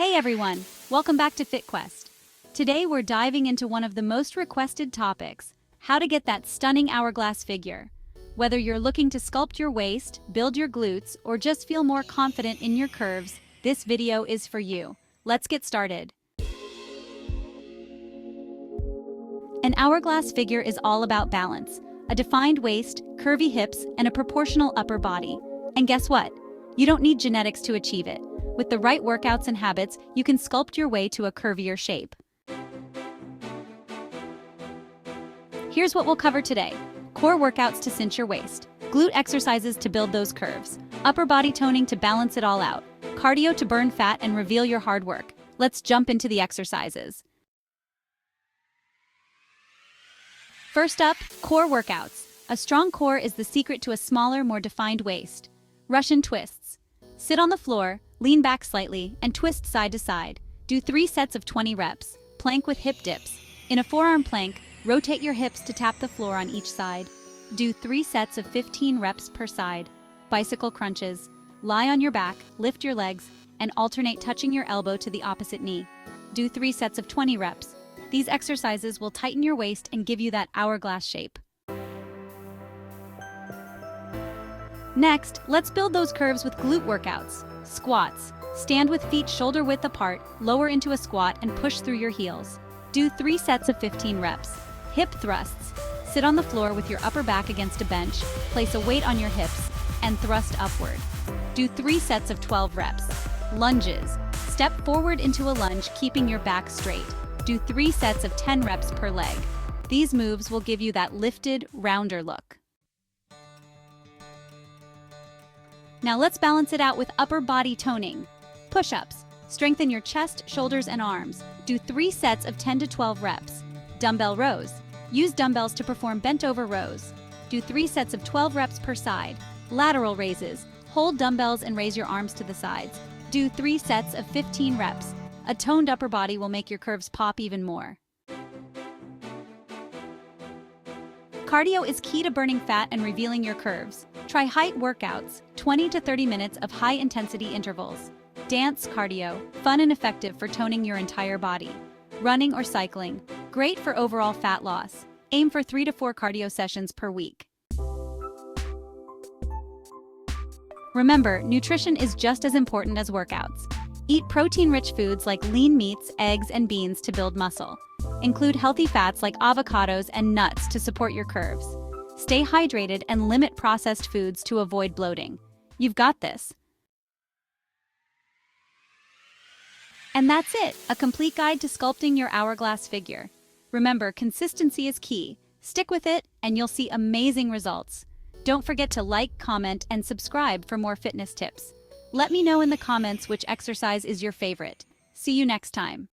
Hey everyone, welcome back to FitQuest. Today we're diving into one of the most requested topics, how to get that stunning hourglass figure. Whether you're looking to sculpt your waist, build your glutes, or just feel more confident in your curves, this video is for you. Let's get started. An hourglass figure is all about balance, a defined waist, curvy hips, and a proportional upper body. And guess what? You don't need genetics to achieve it. With the right workouts and habits, you can sculpt your way to a curvier shape. Here's what we'll cover today. Core workouts to cinch your waist, glute exercises to build those curves, upper body toning to balance it all out, cardio to burn fat and reveal your hard work. Let's jump into the exercises. First up, core workouts. A strong core is the secret to a smaller, more defined waist. Russian twists. Sit on the floor, lean back slightly, and twist side to side. Do 3 sets of 20 reps. Plank with hip dips. In a forearm plank, rotate your hips to tap the floor on each side. Do 3 sets of 15 reps per side. Bicycle crunches. Lie on your back, lift your legs, and alternate touching your elbow to the opposite knee. Do 3 sets of 20 reps. These exercises will tighten your waist and give you that hourglass shape. Next, let's build those curves with glute workouts. Squats. Stand with feet shoulder width apart, lower into a squat, and push through your heels. Do 3 sets of 15 reps. Hip thrusts. Sit on the floor with your upper back against a bench, place a weight on your hips, and thrust upward. Do 3 sets of 12 reps. Lunges. Step forward into a lunge, keeping your back straight. Do 3 sets of 10 reps per leg. These moves will give you that lifted, rounder look. Now let's balance it out with upper body toning. Push-ups. Strengthen your chest, shoulders, and arms. Do 3 sets of 10 to 12 reps. Dumbbell rows. Use dumbbells to perform bent-over rows. Do 3 sets of 12 reps per side. Lateral raises. Hold dumbbells and raise your arms to the sides. Do 3 sets of 15 reps. A toned upper body will make your curves pop even more. Cardio is key to burning fat and revealing your curves. Try height workouts, 20 to 30 minutes of high-intensity intervals. Dance cardio, fun and effective for toning your entire body. Running or cycling, great for overall fat loss. Aim for 3 to 4 cardio sessions per week. Remember, nutrition is just as important as workouts. Eat protein-rich foods like lean meats, eggs, and beans to build muscle. Include healthy fats like avocados and nuts to support your curves. Stay hydrated and limit processed foods to avoid bloating. You've got this. And that's it, a complete guide to sculpting your hourglass figure. Remember, consistency is key. Stick with it, and you'll see amazing results. Don't forget to like, comment, and subscribe for more fitness tips. Let me know in the comments which exercise is your favorite. See you next time.